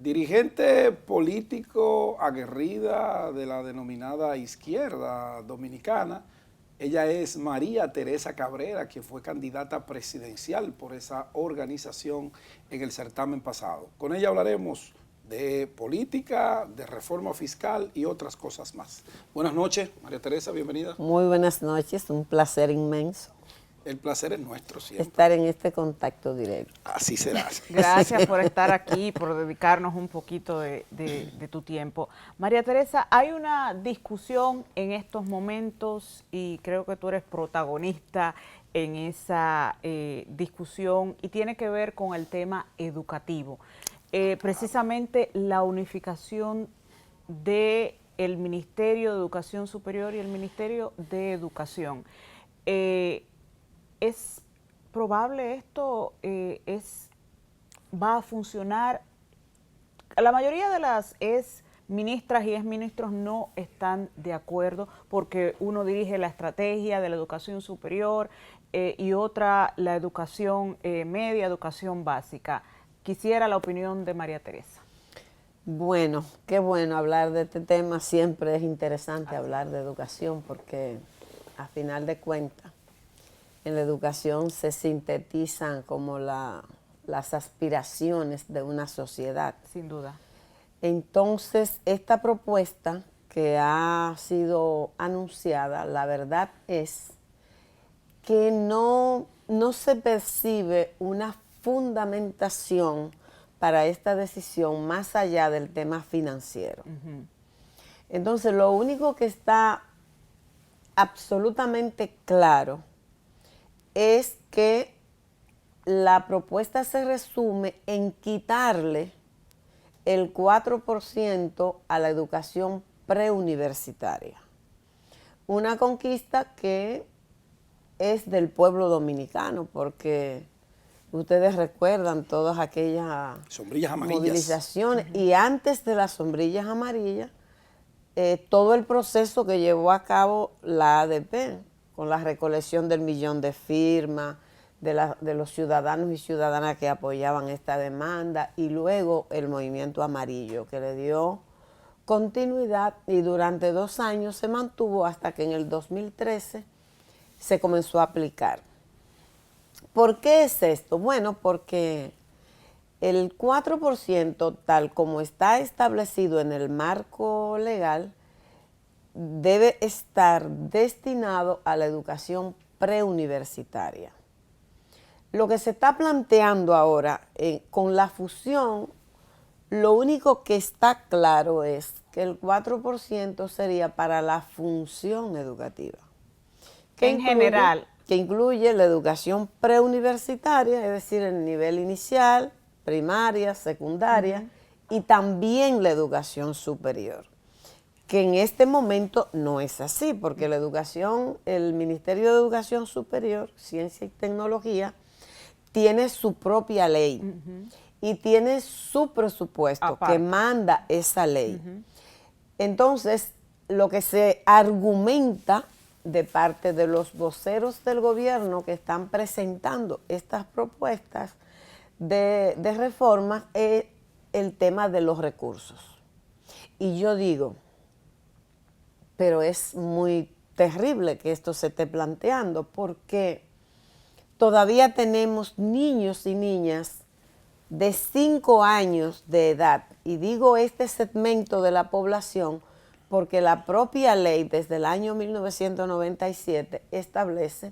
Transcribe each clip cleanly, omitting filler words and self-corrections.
dirigente político aguerrida de la denominada izquierda dominicana. Ella es María Teresa Cabrera, quien fue candidata presidencial por esa organización en el certamen pasado. Con ella hablaremos de política, de reforma fiscal y otras cosas más. Buenas noches, María Teresa, bienvenida. Muy buenas noches, un placer inmenso. El placer es nuestro siempre. Estar en este contacto directo. Así será. Gracias por estar aquí, por dedicarnos un poquito de tu tiempo. María Teresa, hay una discusión en estos momentos y creo que tú eres protagonista en esa discusión y tiene que ver con el tema educativo. Precisamente la unificación del Ministerio de Educación Superior y el Ministerio de Educación. ¿Es probable esto? ¿Va a funcionar? La mayoría de las ministras y exministros no están de acuerdo porque uno dirige la estrategia de la educación superior y otra la educación media, educación básica. Quisiera la opinión de María Teresa. Bueno, qué bueno hablar de este tema. Siempre es interesante hablar de educación porque a final de cuentas en la educación se sintetizan como las aspiraciones de una sociedad. Sin duda. Entonces, esta propuesta que ha sido anunciada, la verdad es que no se percibe una fundamentación para esta decisión más allá del tema financiero. Entonces, lo único que está absolutamente claro es que la propuesta se resume en quitarle el 4% a la educación preuniversitaria. Una conquista que es del pueblo dominicano, porque ustedes recuerdan todas aquellas sombrillas amarillas, movilizaciones, y antes de las sombrillas amarillas, todo el proceso que llevó a cabo la ADP, con la recolección del 1.000.000 de firmas, de los ciudadanos y ciudadanas que apoyaban esta demanda, y luego el movimiento amarillo, que le dio continuidad y durante 2 años se mantuvo hasta que en el 2013 se comenzó a aplicar. ¿Por qué es esto? Bueno, porque el 4%, tal como está establecido en el marco legal, debe estar destinado a la educación preuniversitaria. Lo que se está planteando ahora con la fusión, lo único que está claro es que el 4% sería para la función educativa. En general. Que incluye la educación preuniversitaria, es decir, el nivel inicial, primaria, secundaria, y también la educación superior. Que en este momento no es así, porque la educación, el Ministerio de Educación Superior, Ciencia y Tecnología, tiene su propia ley y tiene su presupuesto que manda esa ley. Entonces, lo que se argumenta de parte de los voceros del gobierno que están presentando estas propuestas de reforma es el tema de los recursos. Y yo digo, pero es muy terrible que esto se esté planteando porque todavía tenemos niños y niñas de 5 años de edad. Y digo este segmento de la población porque la propia ley desde el año 1997 establece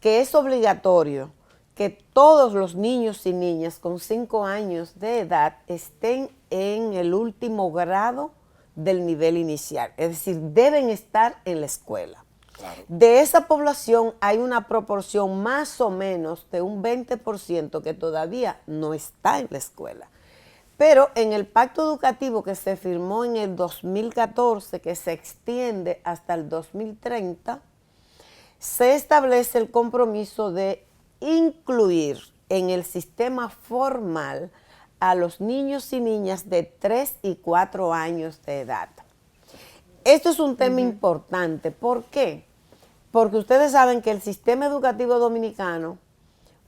que es obligatorio que todos los niños y niñas con 5 años de edad estén en el último grado del nivel inicial, es decir, deben estar en la escuela. Claro. De esa población hay una proporción más o menos de un 20% que todavía no está en la escuela. Pero en el pacto educativo que se firmó en el 2014, que se extiende hasta el 2030, se establece el compromiso de incluir en el sistema formal a los niños y niñas de 3 y 4 años de edad. Esto es un tema importante. ¿Por qué? Porque ustedes saben que el sistema educativo dominicano,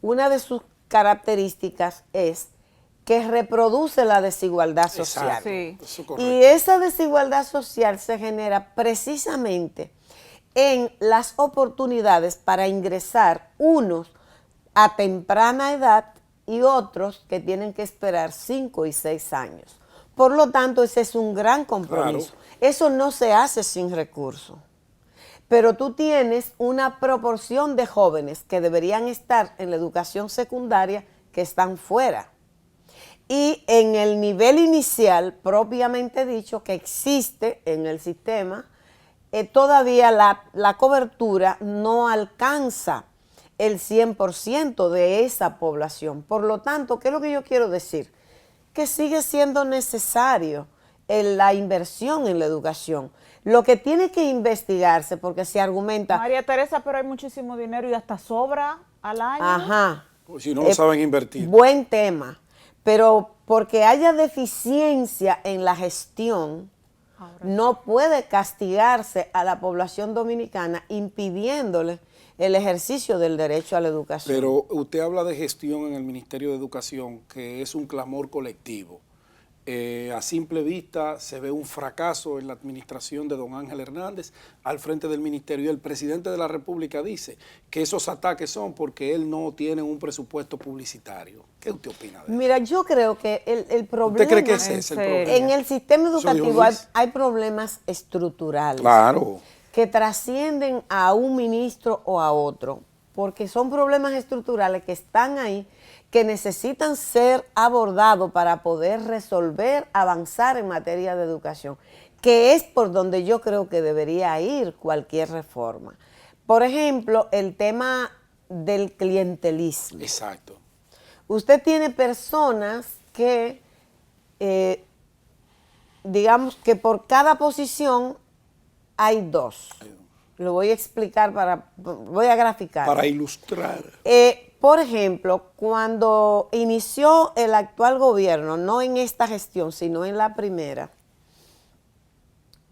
una de sus características es que reproduce la desigualdad social. Exacto, Sí. eso es correcto. Y esa desigualdad social se genera precisamente en las oportunidades para ingresar unos a temprana edad y otros que tienen que esperar 5 y 6 años. Por lo tanto, ese es un gran compromiso. Claro. Eso no se hace sin recursos. Pero tú tienes una proporción de jóvenes que deberían estar en la educación secundaria que están fuera. Y en el nivel inicial, propiamente dicho, que existe en el sistema, todavía la cobertura no alcanza el 100% de esa población. Por lo tanto, ¿qué es lo que yo quiero decir? Que sigue siendo necesario la inversión en la educación. Lo que tiene que investigarse, porque se argumenta... María Teresa, pero hay muchísimo dinero y hasta sobra al año. Ajá. Pues si no lo saben invertir. Buen tema. Pero porque haya deficiencia en la gestión, no puede castigarse a la población dominicana impidiéndole el ejercicio del derecho a la educación. Pero usted habla de gestión en el Ministerio de Educación, que es un clamor colectivo. A simple vista se ve un fracaso en la administración de don Ángel Hernández al frente del ministerio, y el presidente de la República dice que esos ataques son porque él no tiene un presupuesto publicitario. ¿Qué usted opina de eso? Mira, yo creo que el problema... ¿Usted cree que ese es el problema? En el sistema Eso dijo educativo Luis. hay problemas estructurales. Claro. Que trascienden a un ministro o a otro, porque son problemas estructurales que están ahí, que necesitan ser abordados para poder resolver, avanzar en materia de educación, que es por donde yo creo que debería ir cualquier reforma. Por ejemplo, el tema del clientelismo. Exacto. Usted tiene personas que, digamos que por cada posición hay dos. Lo voy a explicar voy a graficar. Para ilustrar. Por ejemplo, cuando inició el actual gobierno, no en esta gestión, sino en la primera,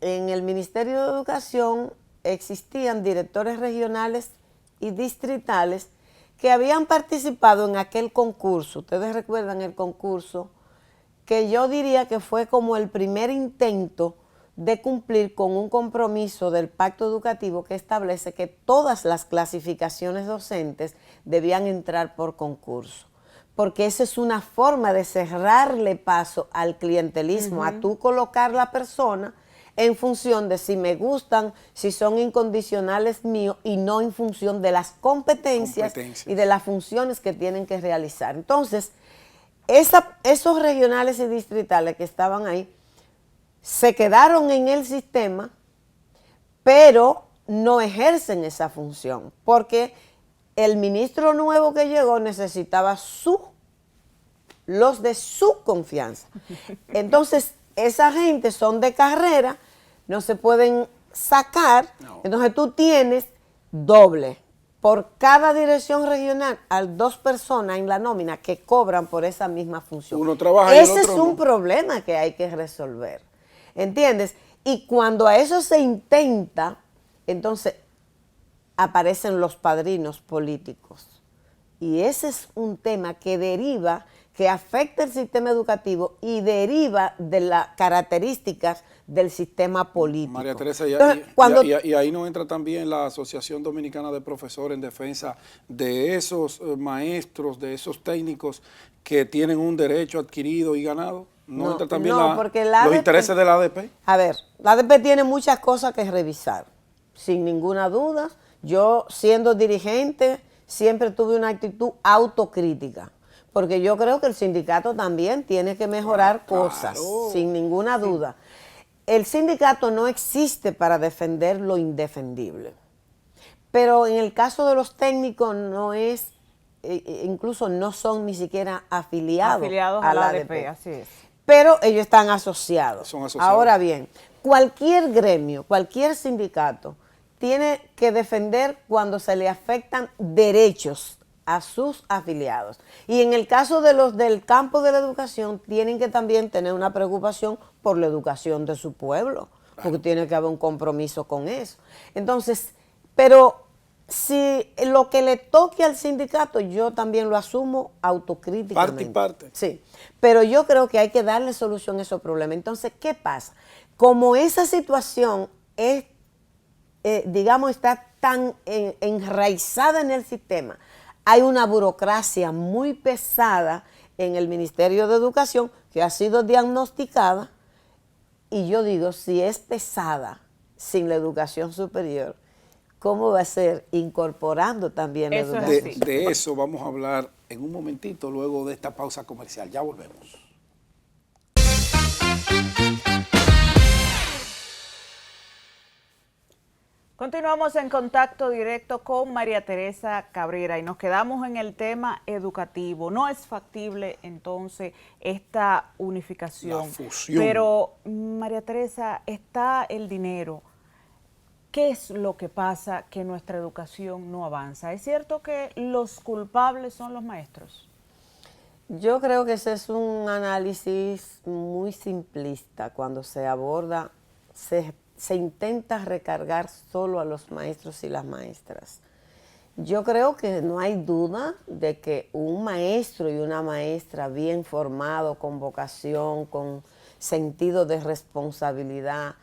en el Ministerio de Educación existían directores regionales y distritales que habían participado en aquel concurso. Ustedes recuerdan el concurso, que yo diría que fue como el primer intento de cumplir con un compromiso del pacto educativo que establece que todas las clasificaciones docentes debían entrar por concurso, porque esa es una forma de cerrarle paso al clientelismo, a tú colocar la persona en función de si me gustan, si son incondicionales míos, y no en función de las competencias y de las funciones que tienen que realizar. Entonces, esos regionales y distritales que estaban ahí se quedaron en el sistema, pero no ejercen esa función, porque el ministro nuevo que llegó necesitaba los de su confianza. Entonces, esa gente son de carrera, no se pueden sacar, entonces tú tienes doble. Por cada dirección regional hay 2 personas en la nómina que cobran por esa misma función. Uno trabaja y el Ese otro es un no. problema que hay que resolver. ¿Entiendes? Y cuando a eso se intenta, entonces aparecen los padrinos políticos. Y ese es un tema que deriva, que afecta el sistema educativo y deriva de las características del sistema político. María Teresa, y ahí no entra también la Asociación Dominicana de Profesores en defensa de esos maestros, de esos técnicos que tienen un derecho adquirido y ganado. ¿No entra también porque los intereses de la ADP? A ver, la ADP tiene muchas cosas que revisar, sin ninguna duda. Yo, siendo dirigente, siempre tuve una actitud autocrítica, porque yo creo que el sindicato también tiene que mejorar cosas, sin ninguna duda. El sindicato no existe para defender lo indefendible, pero en el caso de los técnicos no es, incluso no son ni siquiera afiliados a la ADP, así es. Pero ellos están asociados. Son asociados. Ahora bien, cualquier gremio, cualquier sindicato tiene que defender cuando se le afectan derechos a sus afiliados. Y en el caso de los del campo de la educación, tienen que también tener una preocupación por la educación de su pueblo, porque tiene que haber un compromiso con eso. Entonces, pero si lo que le toque al sindicato, yo también lo asumo autocríticamente. Parte y parte. Sí, pero yo creo que hay que darle solución a esos problemas. Entonces, ¿qué pasa? Como esa situación es, digamos, está tan enraizada en el sistema, hay una burocracia muy pesada en el Ministerio de Educación que ha sido diagnosticada, y yo digo, si es pesada sin la educación superior, ¿cómo va a ser incorporando también la Eso es educación? así. De eso vamos a hablar en un momentito, luego de esta pausa comercial. Ya volvemos. Continuamos en contacto directo con María Teresa Cabrera y nos quedamos en el tema educativo. No es factible entonces esta unificación. La fusión. Pero María Teresa, está el dinero. ¿Qué es lo que pasa que nuestra educación no avanza? ¿Es cierto que los culpables son los maestros? Yo creo que ese es un análisis muy simplista cuando se aborda, se intenta recargar solo a los maestros y las maestras. Yo creo que no hay duda de que un maestro y una maestra bien formado, con vocación, con sentido de responsabilidad,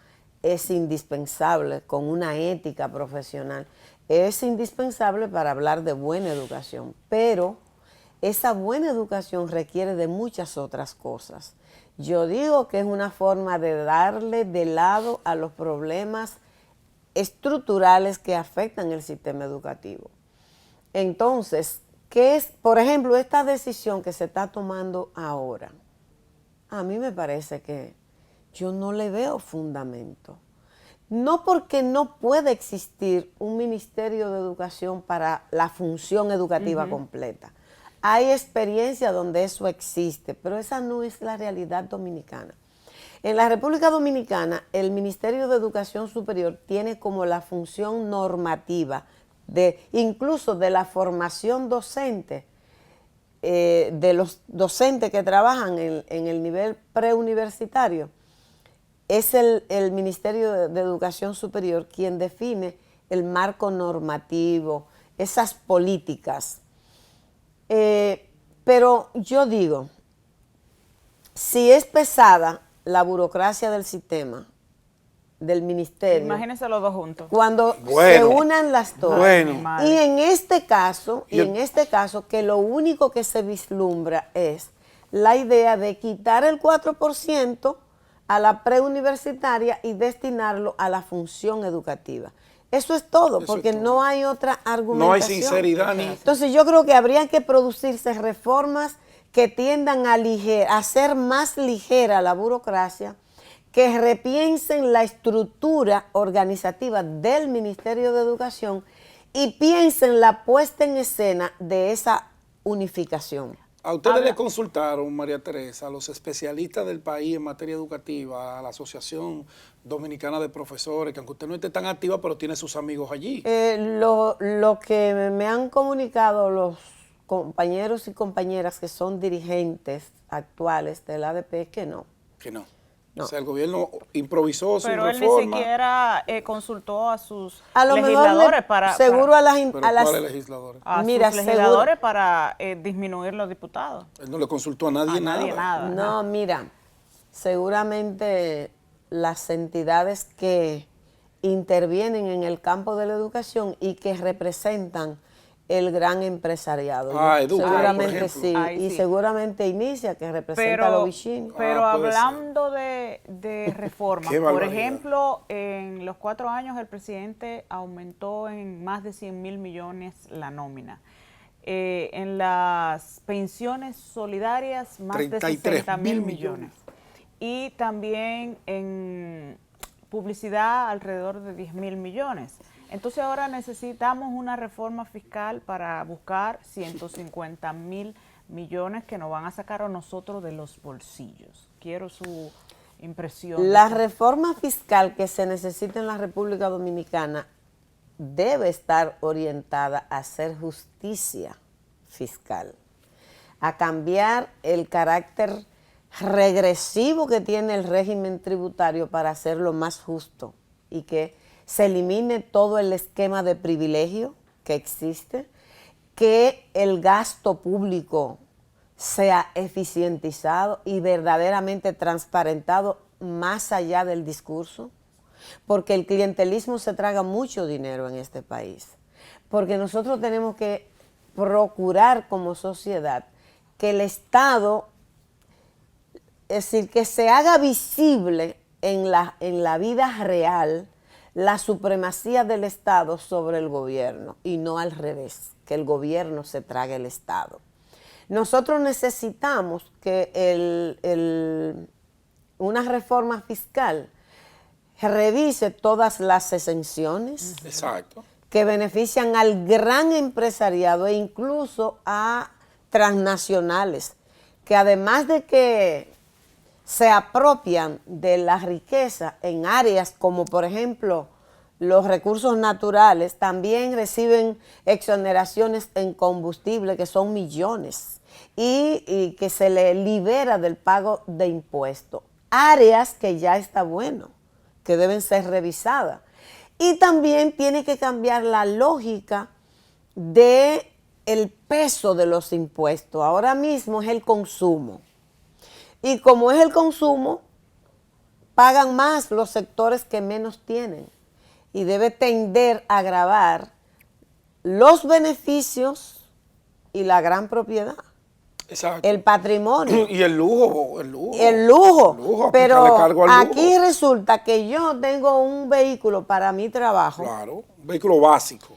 es indispensable, con una ética profesional, es indispensable para hablar de buena educación, pero esa buena educación requiere de muchas otras cosas. Yo digo que es una forma de darle de lado a los problemas estructurales que afectan el sistema educativo. Entonces, ¿qué es, por ejemplo, esta decisión que se está tomando ahora? A mí me parece que yo no le veo fundamento. No porque no pueda existir un Ministerio de Educación para la función educativa completa. Hay experiencias donde eso existe, pero esa no es la realidad dominicana. En la República Dominicana, el Ministerio de Educación Superior tiene como la función normativa, incluso de la formación docente, de los docentes que trabajan en el nivel preuniversitario. Es el Ministerio de Educación Superior quien define el marco normativo, esas políticas. Pero yo digo, si es pesada la burocracia del sistema, del ministerio. Imagínense los dos juntos. Cuando se unan las dos. Bueno. Y en este caso, que lo único que se vislumbra es la idea de quitar el 4% a la preuniversitaria y destinarlo a la función educativa. Eso es todo, porque no hay otra argumentación. No hay sinceridad ni... Entonces yo creo que habrían que producirse reformas que tiendan a hacer más ligera la burocracia, que repiensen la estructura organizativa del Ministerio de Educación y piensen la puesta en escena de esa unificación. A ustedes le consultaron, María Teresa, a los especialistas del país en materia educativa, a la Asociación Dominicana de Profesores, que aunque usted no esté tan activa, pero tiene sus amigos allí. Lo que me han comunicado los compañeros y compañeras que son dirigentes actuales del ADP es que no. Que no. No. O sea, el gobierno improvisó su reforma. Pero él ni siquiera consultó a sus a lo legisladores seguro a las ¿cuáles legisladores? a mira, sus legisladores para disminuir los diputados. Él no le consultó a nadie, nada. No, mira, seguramente las entidades que intervienen en el campo de la educación y que representan el gran empresariado. Educa, seguramente sí. Ay, y sí. seguramente Inicia, que representa a los Vicini. Pero puede hablando de reformas, Qué por barbaridad. ejemplo, en los 4 años el presidente aumentó en más de 100.000 millones la nómina. En las pensiones solidarias, más de 60.000 millones. Y también en publicidad, alrededor de 10.000 millones. Entonces ahora necesitamos una reforma fiscal para buscar 150.000 millones que nos van a sacar a nosotros de los bolsillos. Quiero su impresión. La reforma fiscal que se necesita en la República Dominicana debe estar orientada a hacer justicia fiscal, a cambiar el carácter regresivo que tiene el régimen tributario para hacerlo más justo y que se elimine todo el esquema de privilegio que existe, que el gasto público sea eficientizado y verdaderamente transparentado más allá del discurso, porque el clientelismo se traga mucho dinero en este país, porque nosotros tenemos que procurar como sociedad que el Estado, es decir, que se haga visible en la vida real la supremacía del Estado sobre el gobierno y no al revés, que el gobierno se trague el Estado. Nosotros necesitamos que una reforma fiscal revise todas las exenciones. Exacto. Que benefician al gran empresariado e incluso a transnacionales, que además de que se apropian de la riqueza en áreas como por ejemplo los recursos naturales, también reciben exoneraciones en combustible que son millones y que se le libera del pago de impuestos. Áreas que ya está bueno, que deben ser revisadas. Y también tiene que cambiar la lógica del peso de los impuestos. Ahora mismo es el consumo. Y como es el consumo, pagan más los sectores que menos tienen. Y debe tender a agravar los beneficios y la gran propiedad. Exacto. El patrimonio. Y el lujo. El lujo. Pero aplicarle cargo al lujo. aquí resulta que yo tengo un vehículo para mi trabajo. Claro, un vehículo básico.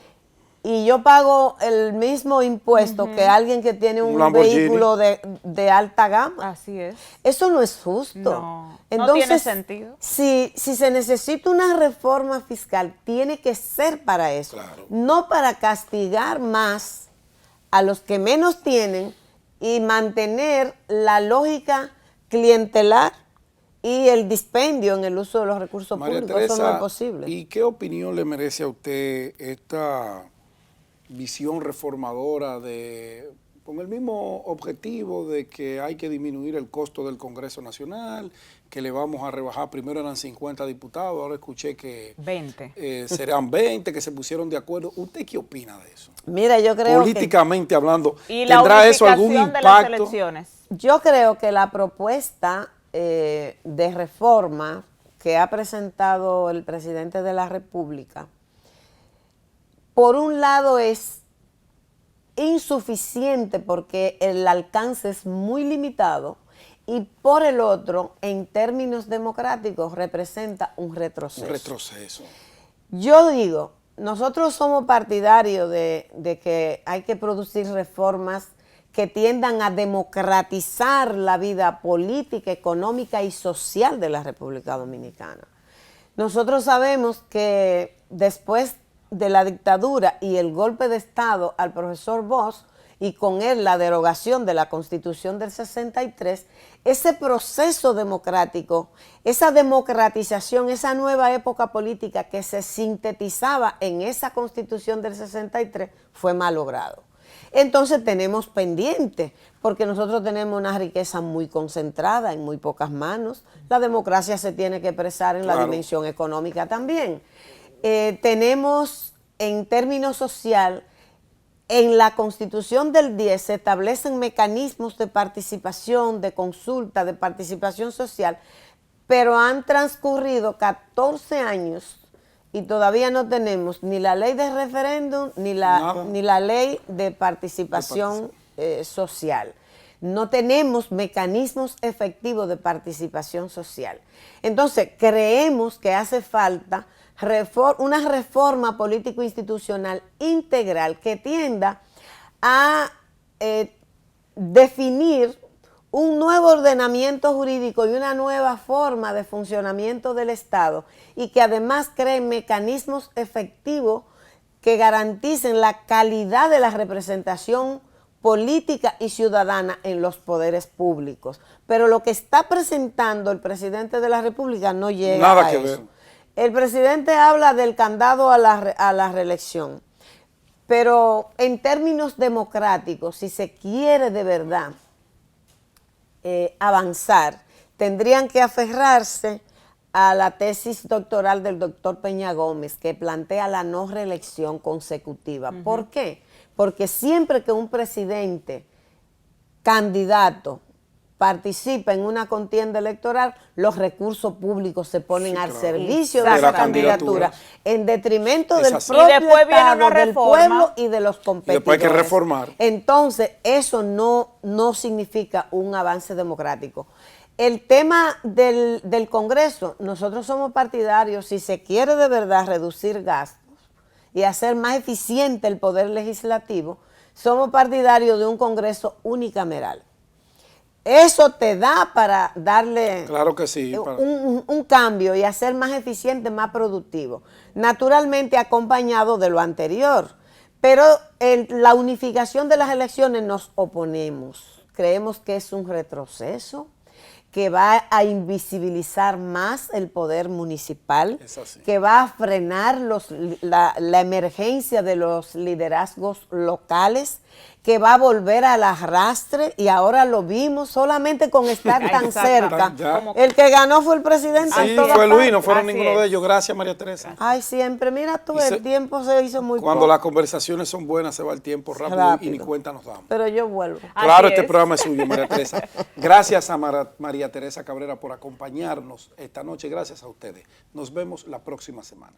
Y yo pago el mismo impuesto que alguien que tiene un vehículo de alta gama. Así es. Eso no es justo. No, entonces, no tiene sentido. Si se necesita una reforma fiscal, tiene que ser para eso. Claro. No para castigar más a los que menos tienen y mantener la lógica clientelar y el dispendio en el uso de los recursos María públicos. Teresa, eso no es posible. ¿y qué opinión le merece a usted esta visión reformadora con el mismo objetivo de que hay que disminuir el costo del Congreso Nacional, que le vamos a rebajar, primero eran 50 diputados, ahora escuché que 20. Serán 20, que se pusieron de acuerdo? ¿Usted qué opina de eso? Mira, yo creo políticamente hablando, ¿Y la ¿tendrá eso algún unificación de las impacto? elecciones? Yo creo que la propuesta de reforma que ha presentado el presidente de la República, por un lado es insuficiente porque el alcance es muy limitado y por el otro, en términos democráticos, representa un retroceso. Un retroceso. Yo digo, nosotros somos partidarios de que hay que producir reformas que tiendan a democratizar la vida política, económica y social de la República Dominicana. Nosotros sabemos que después de la dictadura y el golpe de Estado al profesor Bosch, y con él la derogación de la Constitución del 63, ese proceso democrático, esa democratización, esa nueva época política que se sintetizaba en esa Constitución del 63 fue mal logrado. Entonces tenemos pendiente, porque nosotros tenemos una riqueza muy concentrada en muy pocas manos. La democracia se tiene que expresar en la dimensión económica también. Tenemos en términos social, en la Constitución del 10 se establecen mecanismos de participación, de consulta, de participación social, pero han transcurrido 14 años y todavía no tenemos ni la ley de referéndum ni la ley de participación social. No tenemos mecanismos efectivos de participación social. Entonces, creemos que hace falta una reforma político-institucional integral que tienda a definir un nuevo ordenamiento jurídico y una nueva forma de funcionamiento del Estado y que además cree mecanismos efectivos que garanticen la calidad de la representación política y ciudadana en los poderes públicos. Pero lo que está presentando el presidente de la República no llega Nada a que eso. ver. El presidente habla del candado a la reelección, pero en términos democráticos, si se quiere de verdad avanzar, tendrían que aferrarse a la tesis doctoral del doctor Peña Gómez, que plantea la no reelección consecutiva. ¿Por qué? Porque siempre que un presidente candidato participa en una contienda electoral, los recursos públicos se ponen al servicio de esa candidatura, en detrimento del propio y después viene Estado, una del reforma, pueblo y de los competidores. Y después hay que reformar. Entonces, eso no significa un avance democrático. El tema del Congreso, nosotros somos partidarios, si se quiere de verdad reducir gastos y hacer más eficiente el poder legislativo, somos partidarios de un Congreso unicameral. Eso te da para darle claro que sí, un cambio y hacer más eficiente, más productivo. Naturalmente acompañado de lo anterior, pero la unificación de las elecciones nos oponemos. Creemos que es un retroceso, que va a invisibilizar más el poder municipal, que va a frenar la emergencia de los liderazgos locales, que va a volver al arrastre, y ahora lo vimos solamente con estar tan cerca. El que ganó fue el presidente. Sí, fue Luis, no fueron ninguno de ellos. Gracias, María Teresa. Ay, siempre. Mira tú, el tiempo se hizo muy Cuando poco. las conversaciones son buenas, se va el tiempo rápido. Y ni cuenta nos damos. Pero yo vuelvo. Claro, este programa es suyo, María Teresa. Gracias a María Teresa Cabrera por acompañarnos esta noche. Gracias a ustedes. Nos vemos la próxima semana.